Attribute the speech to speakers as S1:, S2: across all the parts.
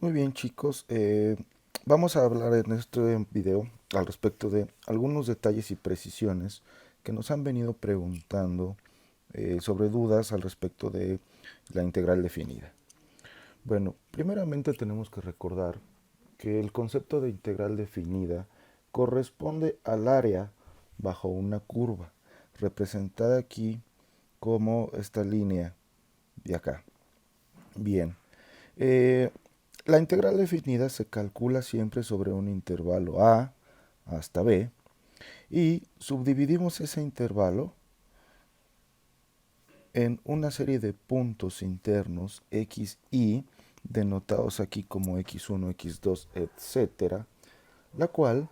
S1: Muy bien, chicos, vamos a hablar en este video al respecto de algunos detalles y precisiones que nos han venido preguntando sobre dudas al respecto de la integral definida. Bueno, primeramente tenemos que recordar que el concepto de integral definida corresponde al área bajo una curva, representada aquí como esta línea de acá. Bien, eh, la integral definida se calcula siempre sobre un intervalo a hasta b y subdividimos ese intervalo en una serie de puntos internos x, y, denotados aquí como x1, x2, etcétera, la cual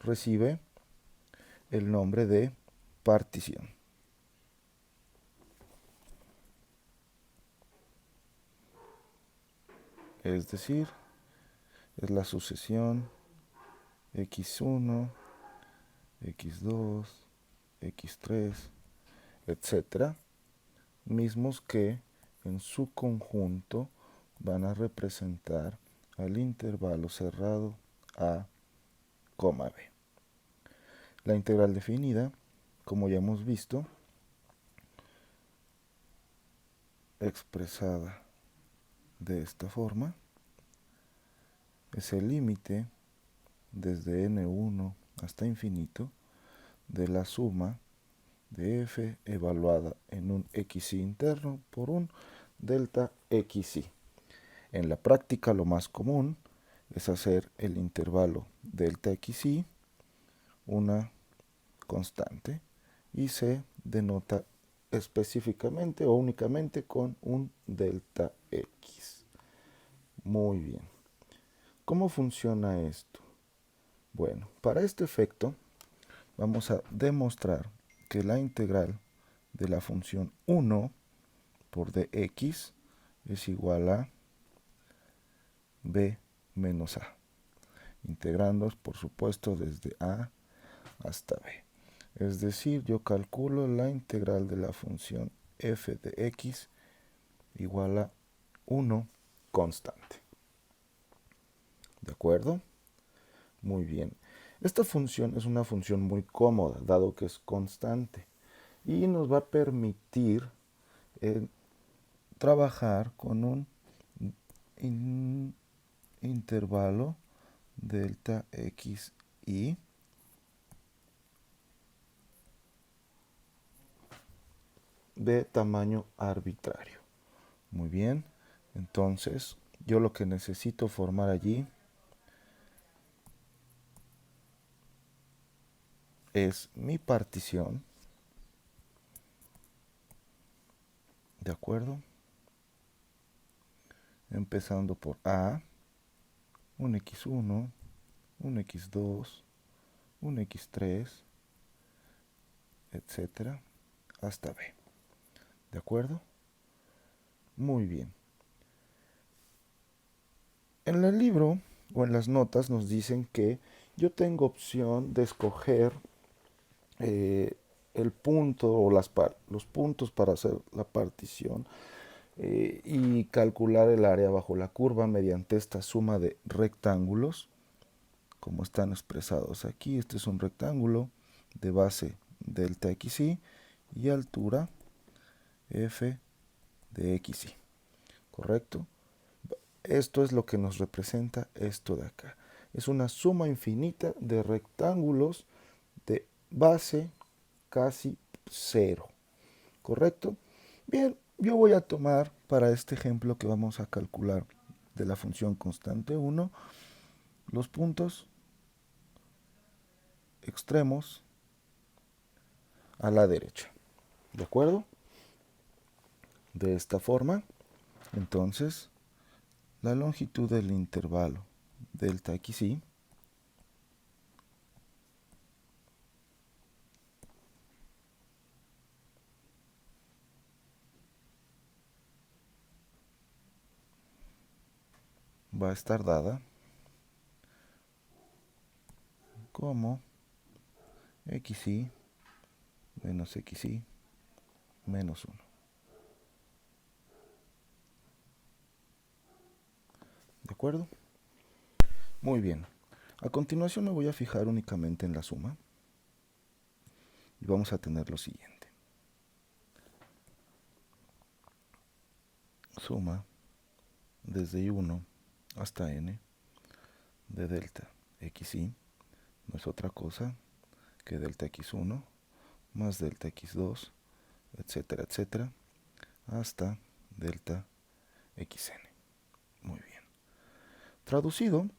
S1: recibe el nombre de partición. Es decir, es la sucesión x1, x2, x3, etcétera, mismos que en su conjunto van a representar al intervalo cerrado a, b. La integral definida, como ya hemos visto, expresada de esta forma, es el límite desde n1 hasta infinito de la suma de f evaluada en un xy interno por un delta xy. En la práctica lo más común es hacer el intervalo delta xy una constante y se denota específicamente o únicamente con un delta x. Muy bien. ¿Cómo funciona esto? Bueno, para este efecto vamos a demostrar que la integral de la función 1 por dx es igual a b menos a, integrando por supuesto desde a hasta b. Es decir, yo calculo la integral de la función f de x igual a 1 constante. ¿De acuerdo? Muy bien. Esta función es una función muy cómoda, dado que es constante, y nos va a permitir trabajar con un intervalo delta x y de tamaño arbitrario. Muy bien, entonces yo lo que necesito formar allí es mi partición, ¿de acuerdo? Empezando por a, un x1, un x2, un x3, etcétera, hasta b. ¿De acuerdo? Muy bien. En el libro o en las notas nos dicen que yo tengo opción de escoger el punto o los puntos para hacer la partición y calcular el área bajo la curva mediante esta suma de rectángulos, como están expresados aquí. Este es un rectángulo de base delta xy y altura f de xy, ¿correcto? Esto es lo que nos representa esto de acá. Es una suma infinita de rectángulos de base casi cero, ¿correcto? Bien, yo voy a tomar para este ejemplo que vamos a calcular de la función constante 1 los puntos extremos a la derecha, ¿de acuerdo? De esta forma, entonces, la longitud del intervalo delta xy va a estar dada como xy menos xy menos 1. ¿De acuerdo? acuerdo? Muy bien. A continuación me voy a fijar únicamente en la suma. Y vamos a tener lo siguiente. Suma desde I1 hasta n de delta xi no es otra cosa que delta x1 más delta x2, etcétera, etcétera, hasta delta xn. Muy bien. Traducido,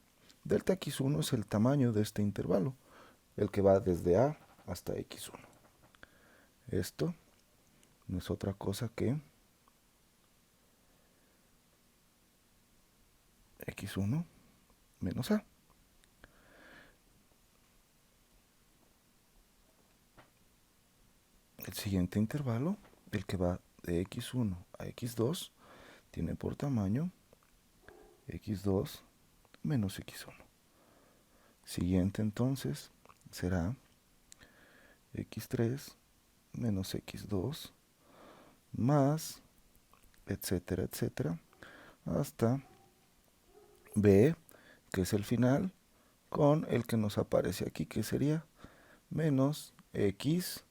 S1: delta x1 es el tamaño de este intervalo, el que va desde a hasta x1. Esto no es otra cosa que x1 menos a. El siguiente intervalo, el que va de x1 a x2, tiene por tamaño x2 menos x1. Siguiente entonces será x3 menos x2 más, etcétera, etcétera, hasta b, que es el final, con el que nos aparece aquí, que sería menos x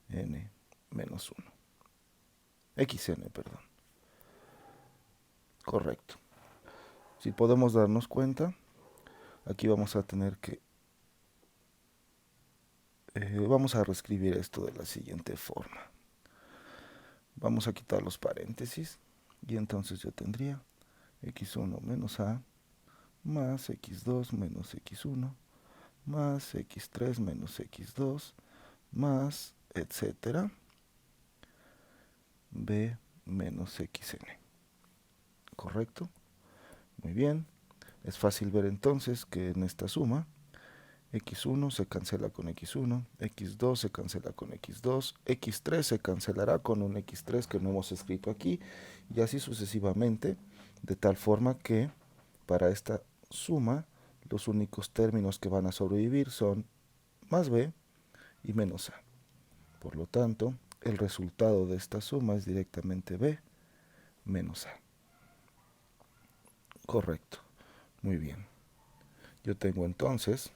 S1: n menos 1. xn, perdón. Correcto. Si podemos darnos cuenta, aquí vamos a tener que... vamos a reescribir esto de la siguiente forma. Vamos a quitar los paréntesis y entonces yo tendría x1 menos a más x2 menos x1 más x3 menos x2 más, etcétera, b menos xn. ¿Correcto? Muy bien. Es fácil ver entonces que en esta suma x1 se cancela con x1, x2 se cancela con x2, x3 se cancelará con un x3 que no hemos escrito aquí, y así sucesivamente, de tal forma que para esta suma los únicos términos que van a sobrevivir son más b y menos a. Por lo tanto, el resultado de esta suma es directamente b menos a. Correcto. Muy bien. Yo tengo entonces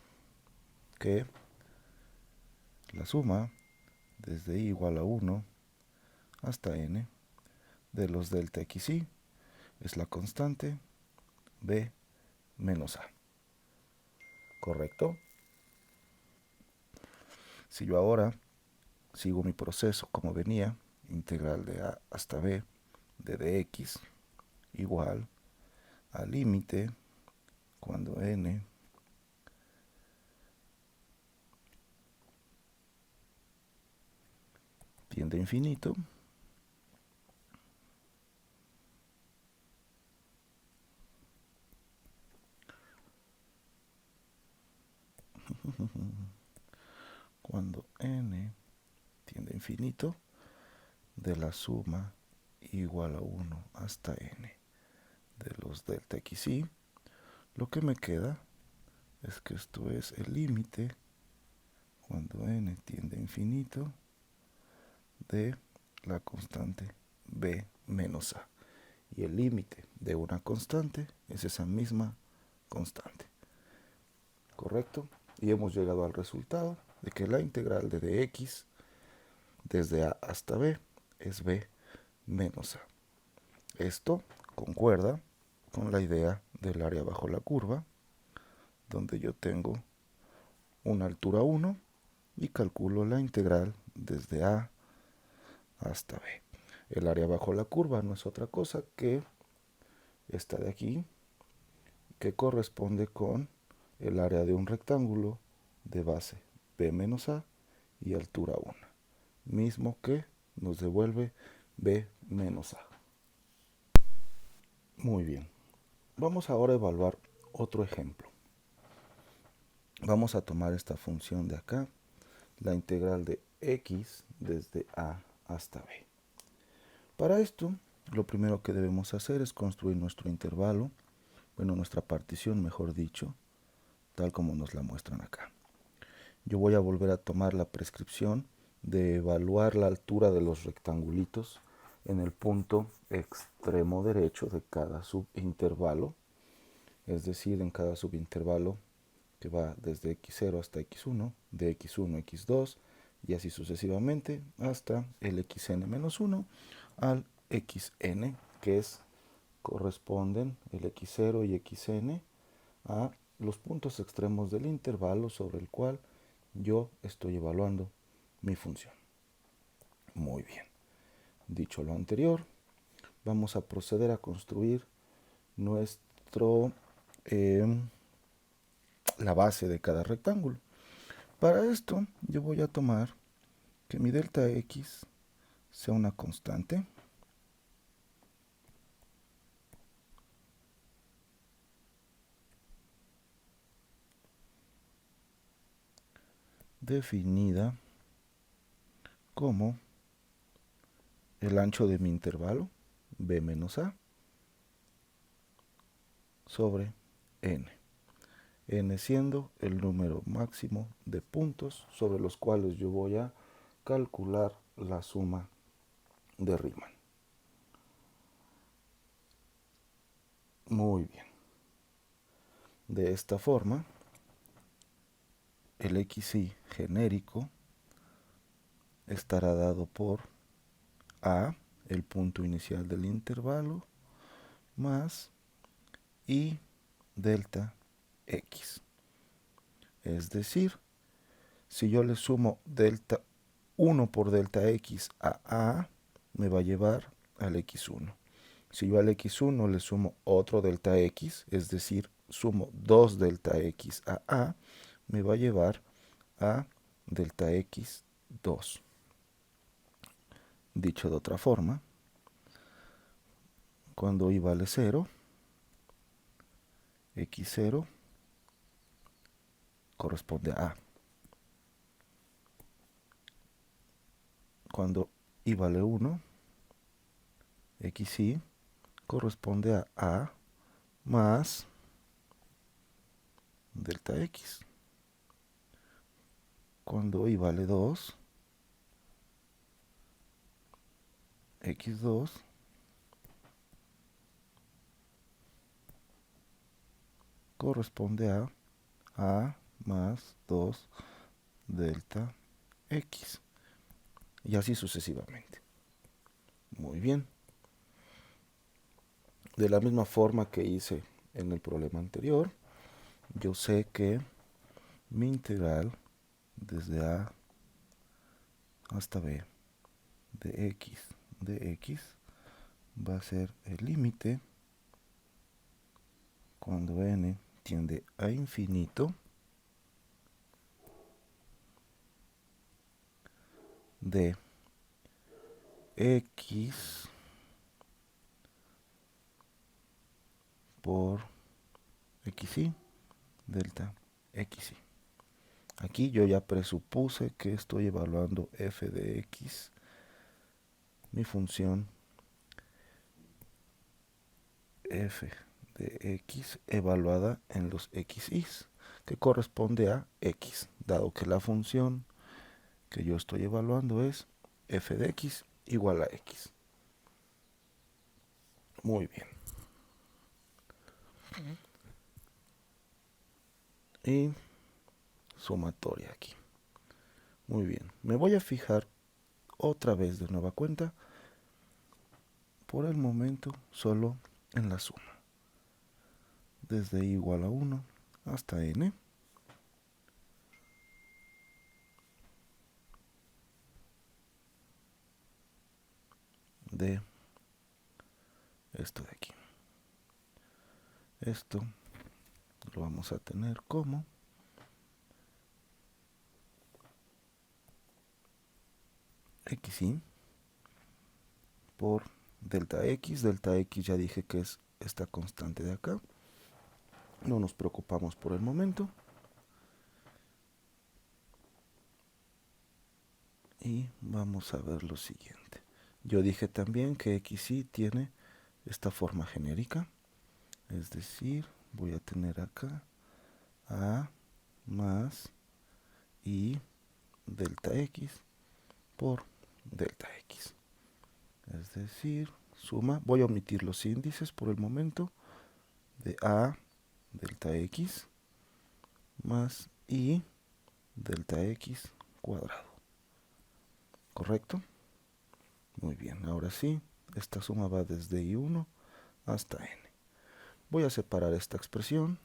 S1: que la suma desde i igual a 1 hasta n de los delta xi es la constante b menos a. ¿Correcto? Si yo ahora sigo mi proceso como venía, integral de a hasta b de dx igual al límite cuando n tiende a infinito, cuando n tiende a infinito, de la suma igual a 1 hasta n de los delta xi, lo que me queda es que esto es el límite cuando n tiende a infinito de la constante b menos a. Y el límite de una constante es esa misma constante. ¿Correcto? Y hemos llegado al resultado de que la integral de dx desde a hasta b es b menos a. Esto concuerda con la idea del área bajo la curva, donde yo tengo una altura 1 y calculo la integral desde a hasta b. El área bajo la curva no es otra cosa que esta de aquí, que corresponde con el área de un rectángulo de base b menos a y altura 1, mismo que nos devuelve b menos a. Muy bien. Vamos ahora a evaluar otro ejemplo. Vamos a tomar esta función de acá, la integral de x desde a hasta b. Para esto, lo primero que debemos hacer es construir nuestro intervalo, bueno, nuestra partición, mejor dicho, tal como nos la muestran acá. Yo voy a volver a tomar la prescripción de evaluar la altura de los rectangulitos en el punto extremo derecho de cada subintervalo, es decir, en cada subintervalo que va desde x0 hasta x1, de x1 a x2, y así sucesivamente hasta el xn-1 al xn, que corresponden el x0 y xn a los puntos extremos del intervalo sobre el cual yo estoy evaluando mi función. Muy bien. Dicho lo anterior, vamos a proceder a construir la base de cada rectángulo. Para esto yo voy a tomar que mi delta x sea una constante definida como el ancho de mi intervalo b menos a sobre n, n siendo el número máximo de puntos sobre los cuales yo voy a calcular la suma de Riemann. Muy bien. De esta forma, el xy genérico estará dado por a, el punto inicial del intervalo, más y delta x. Es decir, si yo le sumo delta 1 por delta x a, me va a llevar al x1. Si yo al x1 le sumo otro delta x, es decir, sumo 2 delta x a, me va a llevar a delta x 2. Dicho de otra forma, cuando y vale 0, x0 corresponde a A. Cuando y vale 1, xy corresponde a A más delta x. Cuando y vale 2, x2 corresponde a A más 2 delta x. Y así sucesivamente. Muy bien. De la misma forma que hice en el problema anterior, yo sé que mi integral desde a hasta b de x va a ser el límite cuando n tiende a infinito de x por xy delta xy. Aquí yo ya presupuse que estoy evaluando f de x, mi función f de x evaluada en los xy's, que corresponde a x, dado que la función que yo estoy evaluando es f de x igual a x. Muy bien. Y sumatoria aquí. Muy bien. Me voy a fijar otra vez de nueva cuenta, por el momento solo en la suma. Desde i igual a 1 hasta n. De esto de aquí. Esto lo vamos a tener como xy por delta x. Delta x ya dije que es esta constante de acá. No nos preocupamos por el momento. Y vamos a ver lo siguiente. Yo dije también que xy tiene esta forma genérica. Es decir, voy a tener acá a más y delta x por delta x. Es decir, suma, voy a omitir los índices por el momento, de A delta X más I delta X cuadrado. ¿Correcto? Muy bien, ahora sí, esta suma va desde I1 hasta N. Voy a separar esta expresión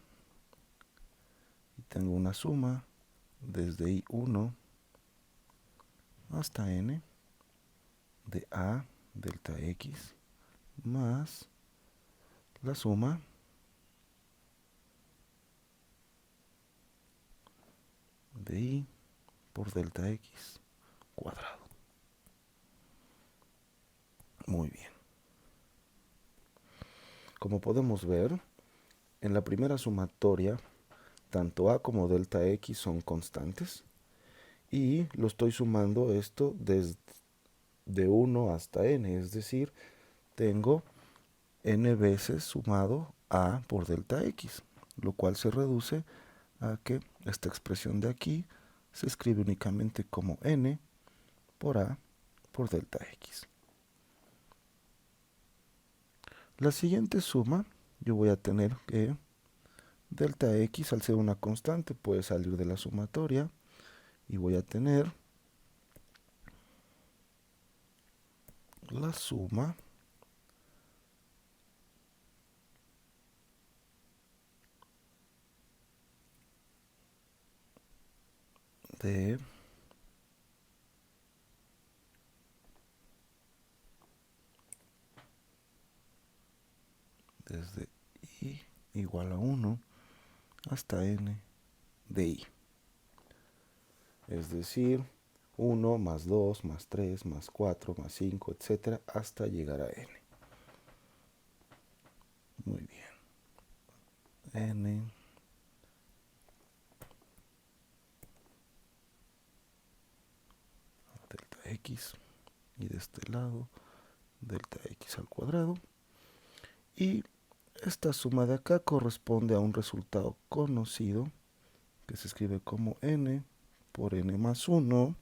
S1: y tengo una suma desde I1 hasta N de A delta X más la suma de I por delta X cuadrado. Muy bien. Como podemos ver, en la primera sumatoria, tanto A como delta X son constantes y lo estoy sumando esto desde 1 hasta N, es decir, tengo N veces sumado A por delta X, lo cual se reduce a que esta expresión de aquí se escribe únicamente como N por A por delta X. La siguiente suma, yo voy a tener que delta X, al ser una constante, puede salir de la sumatoria y voy a tener la suma de desde I igual a 1 hasta N de I. Es decir, 1 más 2 más 3 más 4 más 5, etcétera, hasta llegar a N. Muy bien. N delta X y de este lado delta X al cuadrado. Y esta suma de acá corresponde a un resultado conocido que se escribe como N por N más 1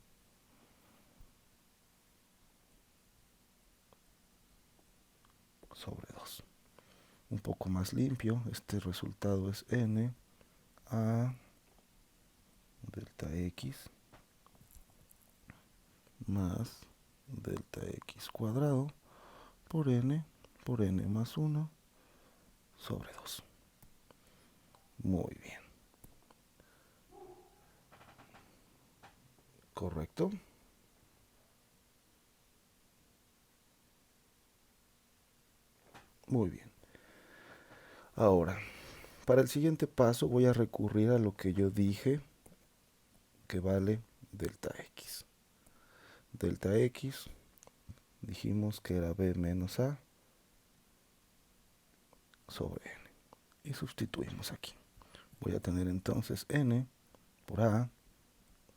S1: sobre 2. Un poco más limpio, este resultado es N a delta X más delta X cuadrado por N más 1 sobre 2. Muy bien. ¿Correcto? Muy bien. Ahora, para el siguiente paso voy a recurrir a lo que yo dije que vale delta X. Delta X dijimos que era B menos A sobre N. Y sustituimos aquí. Voy a tener entonces N por A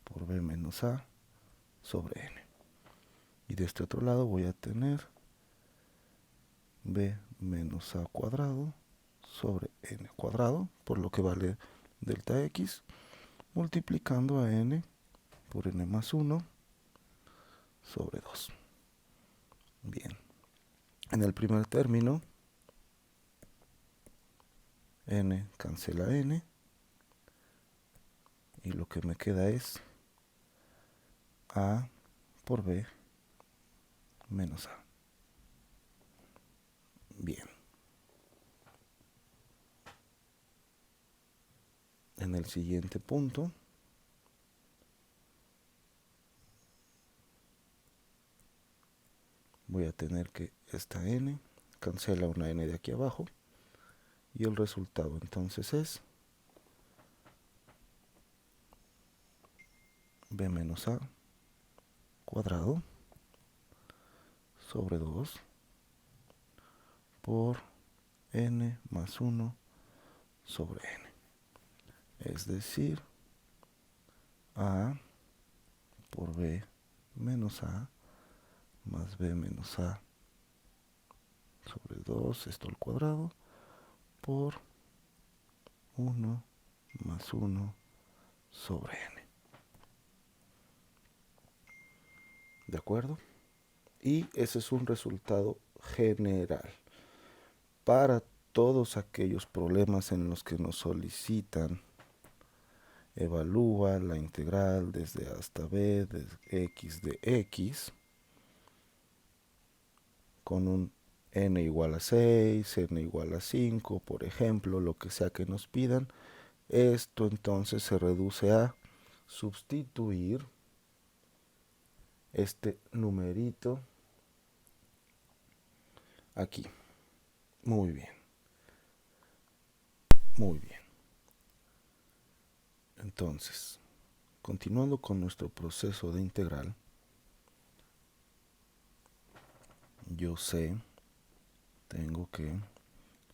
S1: por B menos A sobre N. Y de este otro lado voy a tener B menos A cuadrado sobre N cuadrado, por lo que vale delta X, multiplicando a N por N más 1 sobre 2. Bien. En el primer término, N cancela N, y lo que me queda es A por B menos A. Bien. En el siguiente punto, voy a tener que esta N cancela una N de aquí abajo, y el resultado entonces es B menos A cuadrado sobre 2 por N más 1 sobre N. Es decir, A por B menos A más B menos A sobre 2, esto al cuadrado, por 1 más 1 sobre N. ¿De acuerdo? Y ese es un resultado general para todos aquellos problemas en los que nos solicitan evalúa la integral desde A hasta B de x de x con un n igual a 6, n igual a 5, por ejemplo, lo que sea que nos pidan. Esto entonces se reduce a sustituir este numerito aquí. Muy bien. Muy bien. Entonces, continuando con nuestro proceso de integral, yo sé, tengo que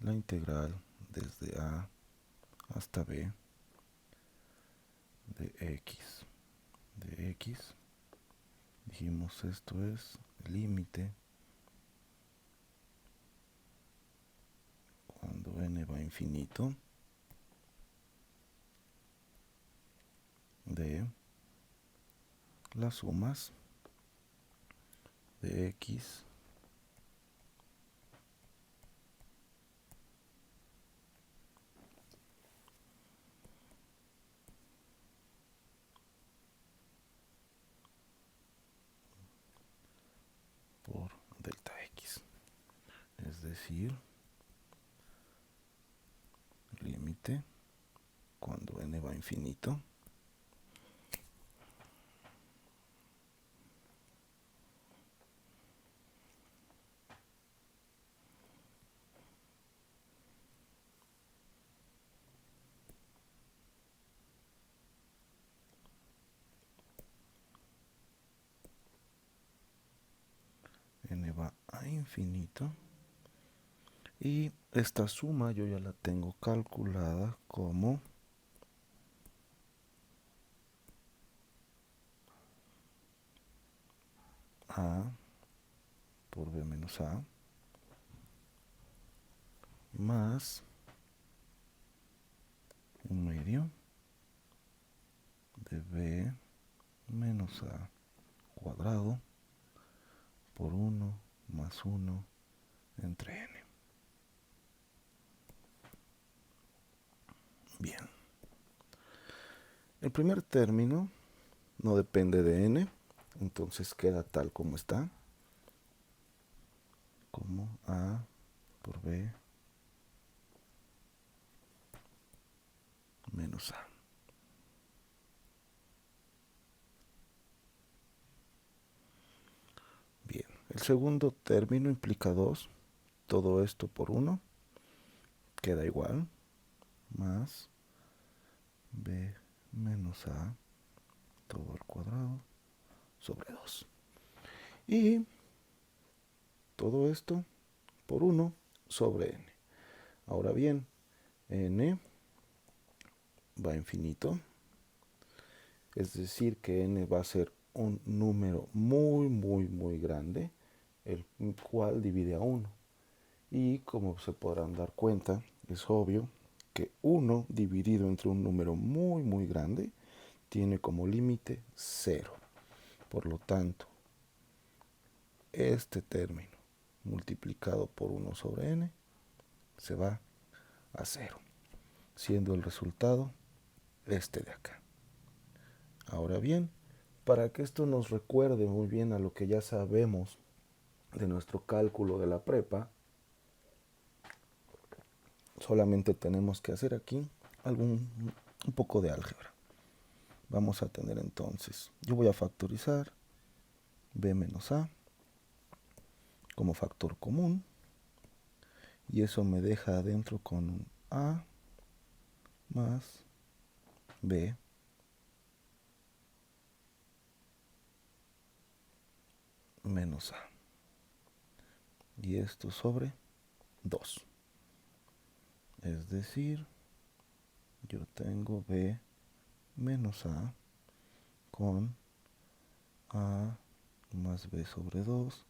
S1: la integral desde A hasta B de x, dijimos esto es límite cuando n va a infinito de las sumas de x por delta x, es decir, límite cuando n va a infinito n va a infinito, y esta suma yo ya la tengo calculada como a por b menos a más un medio de b menos a cuadrado por 1 más 1 entre n. Bien. El primer término no depende de n, entonces queda tal como está, como a por b menos a. Bien, el segundo término implica 2, todo esto por 1, queda igual, más b menos a todo al cuadrado sobre 2. Y todo esto por 1 sobre n. Ahora bien, n va a infinito, es decir que n va a ser un número muy grande, el cual divide a 1. Y como se podrán dar cuenta, es obvio que 1 dividido entre un número muy grande tiene como límite 0. Por lo tanto, este término multiplicado por 1 sobre n se va a 0, siendo el resultado este de acá. Ahora bien, para que esto nos recuerde muy bien a lo que ya sabemos de nuestro cálculo de la prepa, solamente tenemos que hacer aquí un poco de álgebra. Vamos a tener entonces, yo voy a factorizar b menos a como factor común, y eso me deja adentro con un a más b menos a, y esto sobre 2. Es decir, yo tengo b menos a con a más b sobre 2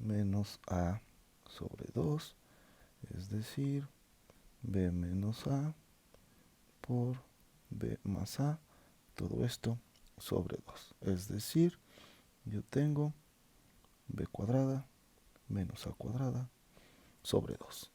S1: menos a sobre 2, es decir, b menos a por b más a, todo esto sobre 2. Es decir, yo tengo b cuadrada menos a cuadrada sobre 2.